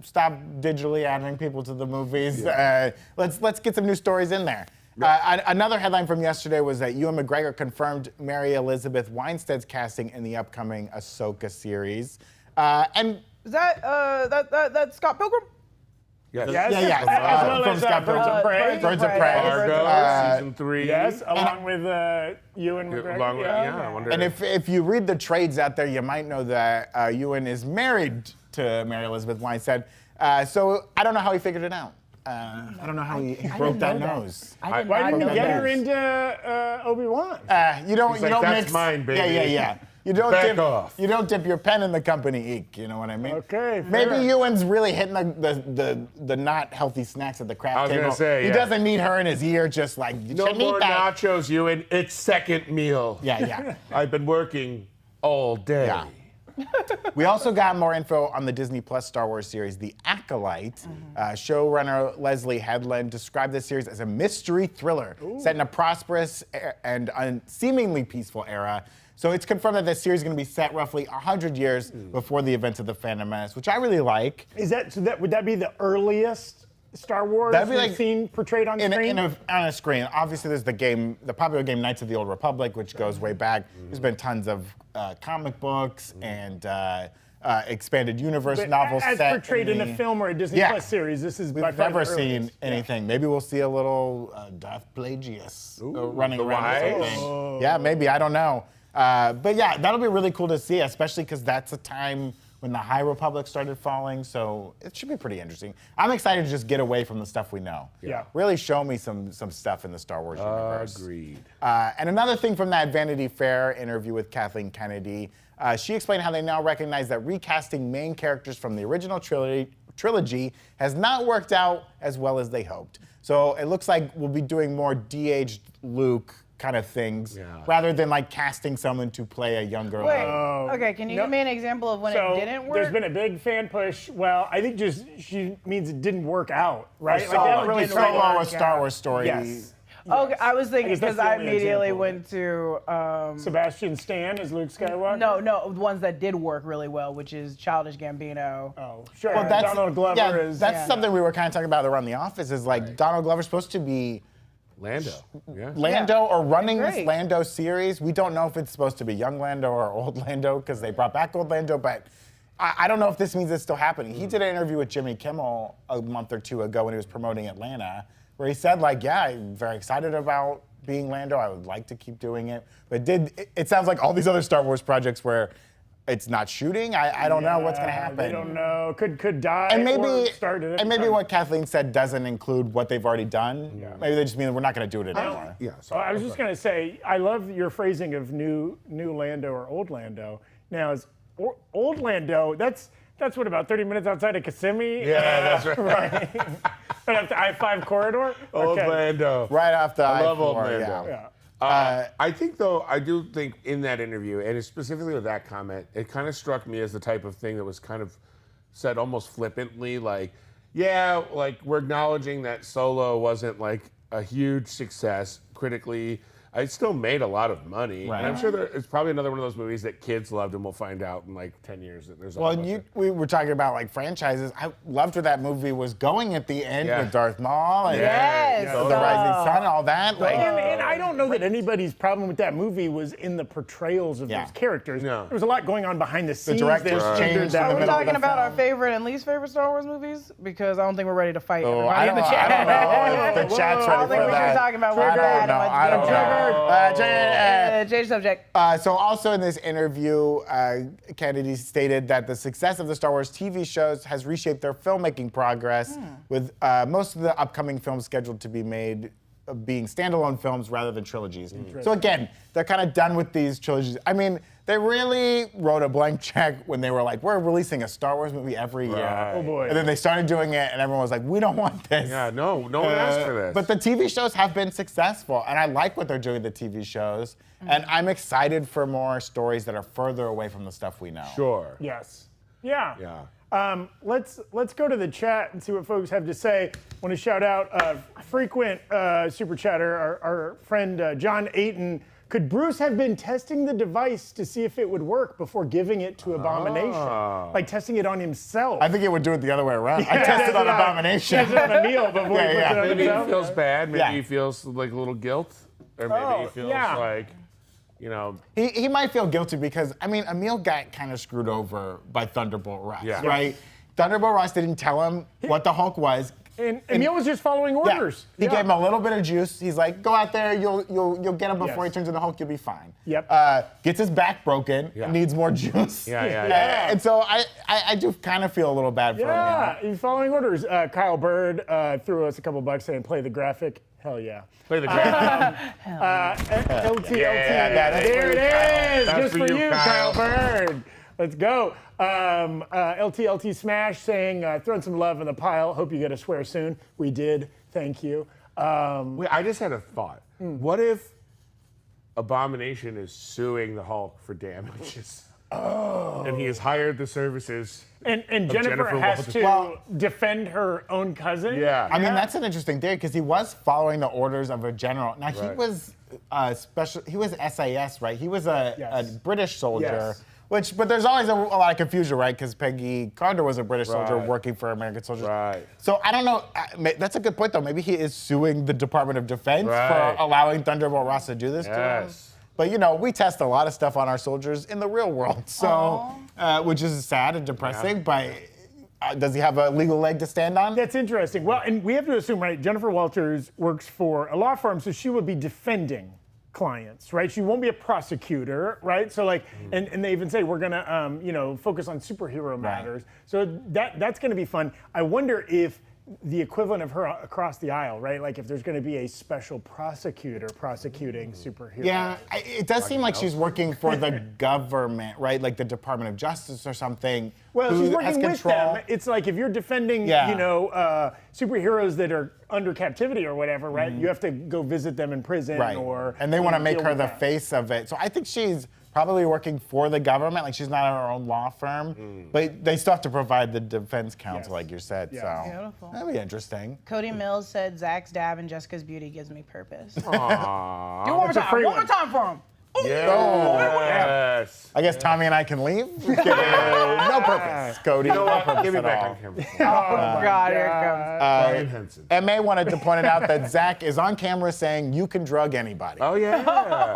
Stop digitally adding people to the movies. Let's get some new stories in there. Another headline from yesterday was that Ewan McGregor confirmed Mary Elizabeth Winstead's casting in the upcoming Ahsoka series. And Is that Scott Pilgrim? Yes. Yes. As well from as Scott Birds of Prey. Birds of Prey. Fargo, season 3. Yes, along with Ewan McGregor. Along with, I wonder. And if you read the trades out there, you might know that Ewan is married to Mary Elizabeth Winstead. So I don't know how he figured it out. I don't know how he broke that nose. I did Why not didn't know you get that. her into Obi-Wan? You don't like, you don't "That's mix mine, baby." Yeah. You don't Back dip off. You don't dip your pen in the company ink. You know what I mean? Okay, fair. Maybe Ewan's really hitting the not healthy snacks at the craft I was table. gonna say, He yeah. doesn't need her in his ear, just like you No shouldn't more eat that. nachos, Ewan. It's second meal. Yeah. I've been working all day. Yeah. We also got more info on the Disney Plus Star Wars series, The Acolyte. Showrunner Leslie Headland described this series as a mystery thriller set in a prosperous and seemingly peaceful era. So it's confirmed that this series is going to be set roughly 100 years before the events of the Phantom Menace, which I really like. Would that be the earliest Star Wars That'd be we've like seen portrayed on screen? on a screen. Obviously, there's the popular game Knights of the Old Republic, which goes way back. There's been tons of comic books and expanded universe But novels as set portrayed in a film or a Disney Plus series, this is by We've far never the seen earliest. anything. Maybe we'll see a little Darth Plagueis running the around or wise? something. Yeah, maybe. I don't know. But yeah, that'll be really cool to see, especially because that's a time when the High Republic started falling. So it should be pretty interesting. I'm excited to just get away from the stuff we know. Yeah. Really show me some stuff in the Star Wars universe. Agreed. And another thing from that Vanity Fair interview with Kathleen Kennedy, she explained how they now recognize that recasting main characters from the original trilogy has not worked out as well as they hoped. So it looks like we'll be doing more de-aged Luke kind of things, rather than like casting someone to play a younger Luke. Wait, okay, can you give me an example of when it didn't work? There's been a big fan push. Well, I think just she means it didn't work out, right? Like, they haven't really Solo, tried a Star Wars story. Yes. Okay, I was thinking guess that's because the I only immediately example. went to Sebastian Stan as Luke Skywalker? no, ones that did work really well, which is Childish Gambino. Oh, sure. Well, that's Donald Glover is. that's something we were kind of talking about around The Office. Is like Donald Glover's supposed to be Lando. Yeah. Lando or running this Great. Lando series. We don't know if it's supposed to be young Lando or old Lando because they brought back old Lando, but I don't know if this means it's still happening. He did an interview with Jimmy Kimmel a month or two ago when he was promoting Atlanta, where he said like, yeah, I'm very excited about being Lando. I would like to keep doing it. But it sounds like all these other Star Wars projects where it's not shooting. I don't know what's gonna happen. They don't know. Could die And or maybe, start at any maybe time. what Kathleen said doesn't include what they've already done. Maybe they just mean that we're not going to do it anymore. Yeah. So I was just going to say, I love your phrasing of new Lando or old Lando. Now, is old Lando, that's what, about 30 minutes outside of Kissimmee? Yeah, that's right. Right up the I-5 corridor? Old Okay. Lando. Right off the I love I-4, old Lando. yeah. Yeah. I think, though, I do think in that interview, and specifically with that comment, it kind of struck me as the type of thing that was kind of said almost flippantly, like, yeah, like we're acknowledging that Solo wasn't like a huge success critically. It still made a lot of money, Right. and I'm sure it's probably another one of those movies that kids loved, and we'll find out in like 10 years that there's. Well, we were talking about like franchises. I loved where that movie was going at the end Yeah. with Darth Maul and Yes. the Rising Sun, all that. Like, And I don't know that anybody's problem with that movie was in the portrayals of Yeah. those characters. No. There was a lot going on behind the scenes. director's that changed hindered in that the Are we middle of talking the about our film. favorite and least favorite Star Wars movies? Because I don't think we're ready to fight Oh, everybody I in don't the know. chat. I don't know if the chat's I ready don't think for we should that. be talking about what's I bad don't know. and what's I don't good. know. Change subject. So also in this interview, Kennedy stated that the success of the Star Wars TV shows has reshaped their filmmaking progress, with most of the upcoming films scheduled to be made being standalone films rather than trilogies. So again, they're kind of done with these trilogies. I mean, they really wrote a blank check when they were like, we're releasing a Star Wars movie every year. Oh boy. And then they started doing it, and everyone was like, we don't want this. Yeah, no one asked for this. But the TV shows have been successful, and I like what they're doing with the TV shows. And I'm excited for more stories that are further away from the stuff we know. Sure. Yes. Yeah. Yeah. Let's go to the chat and see what folks have to say. Want to shout out frequent super chatter, our friend John Ayton. Could Bruce have been testing the device to see if it would work before giving it to Abomination? Like testing it on himself? I think it would do it the other way around. I tested on Abomination. Tested on Emil before he puts it on Maybe himself? he feels bad. Maybe Yeah. he feels like a little guilt. Or maybe he feels like, you know. He might feel guilty because, I mean, Emil got kind of screwed over by Thunderbolt Ross, right? Thunderbolt Ross didn't tell him what the Hulk was. And Emil was just following Yeah. orders. He gave him a little bit of juice. He's like, go out there, you'll get him before he Yes. turns into Hulk, you'll be fine. Yep. Gets his back broken, needs more juice. Yeah. And so I do kind of feel a little bad for Yeah, him. he's following orders. Kyle Bird threw us a couple bucks saying play the graphic. Hell yeah. Play the graphic. LT. that's There it is. That's Just for for you, you, Kyle. Kyle Bird. Let's go. LT Smash saying, throwing some love in the pile. Hope you get a swear soon. We did. Thank you. Wait, I just had a thought. What if Abomination is suing the Hulk for damages? And he has hired the services. And of Jennifer has Walters. to defend her own cousin. Yeah. I mean, that's an interesting theory because he was following the orders of a general. Now, he was he was SAS, right? He was a British soldier. Yes. But there's always a lot of confusion, right? Because Peggy Carter was a British soldier Right. working for American soldiers. Right. So I don't know. That's a good point, though. Maybe he is suing the Department of Defense Right. for allowing Thunderbolt Ross to do this to him. Yes. But you know, we test a lot of stuff on our soldiers in the real world, so which is sad and depressing. But does he have a legal leg to stand on? That's interesting. Well, and we have to assume, right, Jennifer Walters works for a law firm, so she would be defending clients, right? She won't be a prosecutor, right? So like, and they even say we're gonna, focus on superhero matters. So that's gonna be fun. I wonder if the equivalent of her across the aisle, right? Like if there's gonna be a special prosecutor prosecuting superheroes. Yeah, it does seem like she's working for the government, right? Like the Department of Justice or something. Well, who she's has working with control. them. It's like if you're defending, superheroes that are under captivity or whatever, right? You have to go visit them in prison, Right. or And they want to make deal her with the that. face of it. So I think she's probably working for the government. Like she's not her own law firm, but they still have to provide the defense counsel, Yes. like you said. Yeah. So Beautiful. that'd be interesting. Cody Mills said Zach's dab and Jessica's beauty gives me purpose. Do Aww. one more That's a time. free One more one. time for him. Yes. I guess Tommy and I can leave. No purpose, Cody. You know no what? purpose Give me at back all. on camera. Oh, God, here it comes. Brian Henson. MA wanted to point it out that Zach is on camera saying you can drug anybody. Oh, yeah.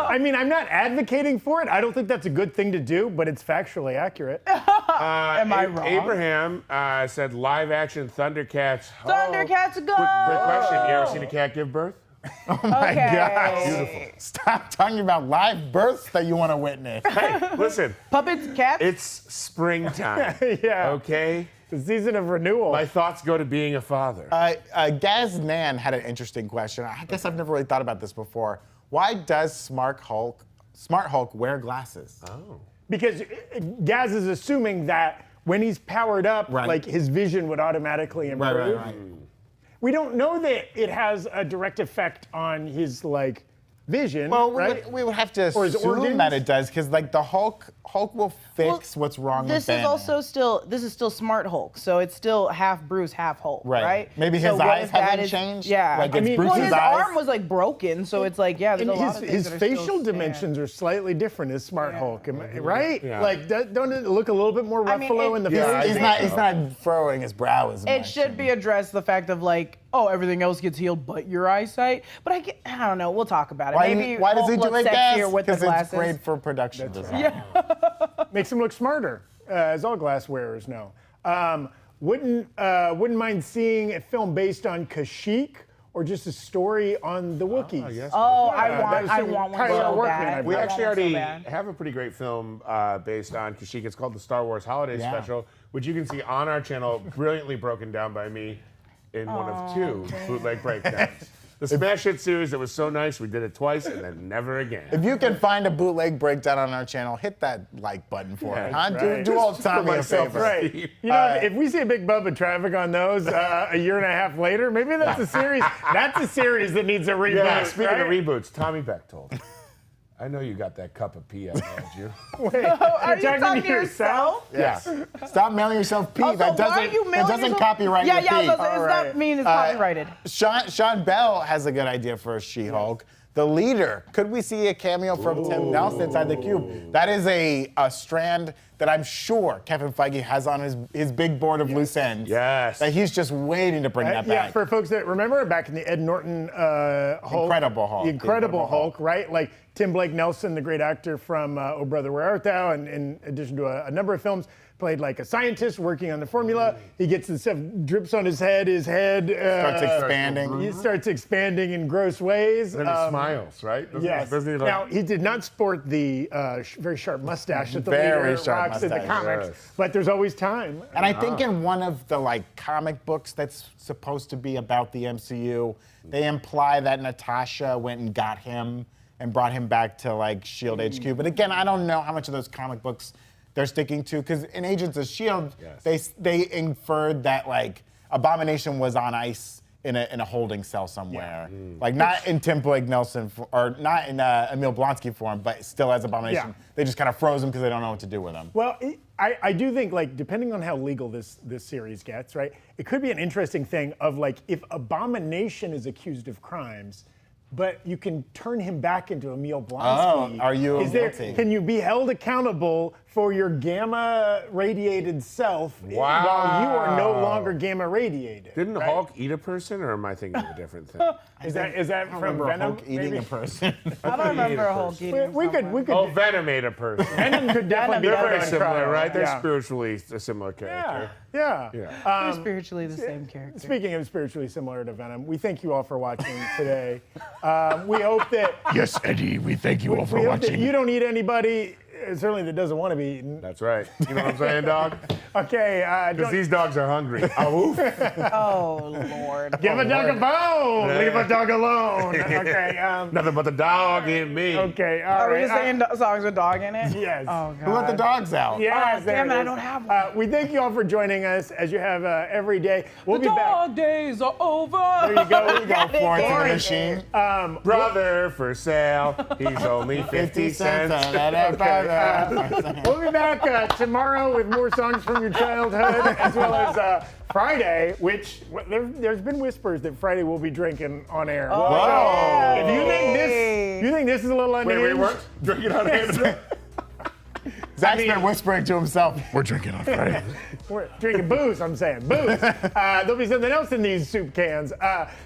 I mean, I'm not advocating for it. I don't think that's a good thing to do, but it's factually accurate. Am I wrong? Abraham said live action Thundercats. Thundercats go! Quick question. You ever seen a cat give birth? Oh my Okay. gosh. Beautiful. Stop talking about live births that you want to witness. Hey, listen. Puppets, cats? It's springtime. Yeah. Okay? The season of renewal. My thoughts go to being a father. Gaz Nan had an interesting question. I guess I've never really thought about this before. Why does Smart Hulk wear glasses? Oh. Because Gaz is assuming that when he's powered up, Right. like his vision would automatically improve. Right. We don't know that it has a direct effect on his vision, Well, right? we would have to Or his assume organs? that it does, because the Hulk will fix what's wrong with This is Banner. also still Smart Hulk, so it's still half Bruce, half Hulk, Right. right? Maybe So his what eyes if that haven't is- changed? Yeah. Like it's mean, Bruce's well, his eyes? arm was broken, so it's there's And a lot his, of things his that are facial still dimensions are slightly different as Smart Hulk, right? Yeah. Don't it look a little bit more I mean, Ruffalo in the Yeah, face? He's not furrowing his brow as much. It should be addressed the fact of everything else gets healed but your eyesight. But I don't know. We'll talk about it. Maybe Why does he Hulk do looks it, Gaz? sexier with the Because glasses. it's great for production design. Makes him look smarter, as all glass wearers know. Wouldn't mind seeing a film based on Kashyyyk or just a story on the Wookiees. yes. Oh, Yeah, I want one Kylo so Workman, bad. I We I actually want one already so bad. have a pretty great film based on Kashyyyk. It's called the Star Wars Holiday Yeah. Special, which you can see on our channel, brilliantly broken down by me in one of two bootleg breakdowns. The Smash Hit series that was so nice, we did it twice and then never again. If you can find a bootleg breakdown on our channel, hit that like button for it. Huh? right. Do old Tommy a myself, favor. Right. You know, if we see a big bump of traffic on those a year and a half later, maybe that's a series. That's a series that needs a reboot. Yeah, speaking right? of reboots, Tommy Bechtold. I know you got that cup of pee I mailed you. Wait, Are you're you talking to yourself? Yes. Stop mailing yourself pee. Also, that why are you doesn't mailing doesn't yourself- copyright Yeah, your yeah, pee. does that mean it's copyrighted? Sean Bell has a good idea for a She-Hulk. The leader. Could we see a cameo from Tim Nelson inside the cube? That is a strand that I'm sure Kevin Feige has on his big board of loose ends. Yes. That he's just waiting to bring that Yeah, back. for folks that remember back in the Ed Norton Hulk. Incredible Hulk. The Incredible Hulk, right? Like Tim Blake Nelson, the great actor from Oh Brother, Where Art Thou? And in addition to a number of films, played like a scientist working on the formula. He gets the stuff drips on his head Starts expanding. He starts expanding in gross ways. Then he smiles, right? Yes. Doesn't he, like, Now, he did not sport the very sharp mustache that the Very leader sharp rocks in the mustache, comics, yes. but there's always time. And I think in one of the like comic books that's supposed to be about the MCU, they imply that Natasha went and got him and brought him back to like Shield HQ. But again, I don't know how much of those comic books they're sticking to, because in Agents of Shield, they inferred that like Abomination was on ice in a holding cell somewhere, like not in Tim Blake Nelson or not in Emil Blonsky form, but still as Abomination. Yeah. They just kind of froze him because they don't know what to do with him. Well, I do think, like, depending on how legal this series gets, right, it could be an interesting thing of, like, if Abomination is accused of crimes, but you can turn him back into Emil Blonsky. Oh, are you guilty? Can you be held accountable for your gamma-radiated self while you are no longer gamma-radiated? Didn't right? Hulk eat a person, or am I thinking of a different thing? Is that from Remember Venom? Hulk eating maybe? a person? I don't remember Hulk eating We could. Oh, Venom ate a person. Venom could definitely be They're held very on similar, trial. right? They're Yeah. spiritually a similar character. Yeah. They're spiritually the same character. Speaking of spiritually similar to Venom, we thank you all for watching today. We hope that Yes, Eddie, we thank you all we hope that you don't eat anybody, certainly that doesn't want to be eaten. That's right. You know what I'm saying, dog? Okay. Because these dogs are hungry. Oh, Lord. Give a dog a bone. Leave a dog alone. Okay. Nothing but the dog in me. Okay. All Are we right. just saying songs with dog in it? Yes. Oh, God. Who let the dogs out? Yes, Oh, there damn it, I is. don't have one. We thank you all for joining us, as you have every day. We'll be back. Dog days are over. There you go. There you go. Florence and the Machine. Brother for sale. He's only 50 cents. We'll be back tomorrow with more songs from your childhood, as well as Friday, which there's been whispers that Friday will be drinking on air. Whoa. If you think this is a little unhinged, Wait, what? Drinking on hand. Zach's been whispering to himself, we're drinking on Friday. we're drinking booze. I'm saying booze. There'll be something else in these soup cans.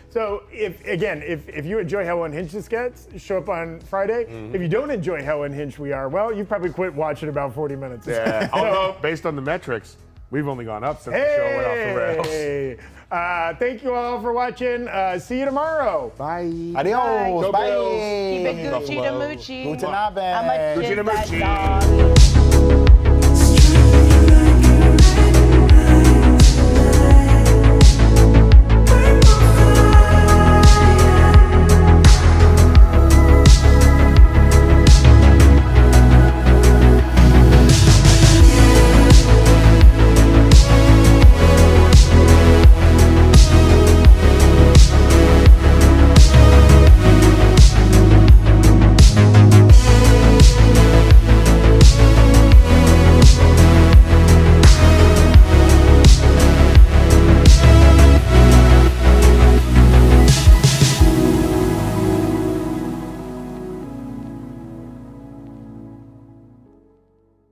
So if you enjoy how unhinged this gets, show up on Friday. If you don't enjoy how unhinged we are, well, you probably quit watching about 40 minutes. Yeah. Although, based on the metrics, we've only gone up since the show went off the rails. Hey! Thank you all for watching. See you tomorrow. Bye. Adios. Go Bye. Bills. Keep it Gucci to Buffalo. Moochie. Guten Abend. I'm a Gucci to that Moochie. dog.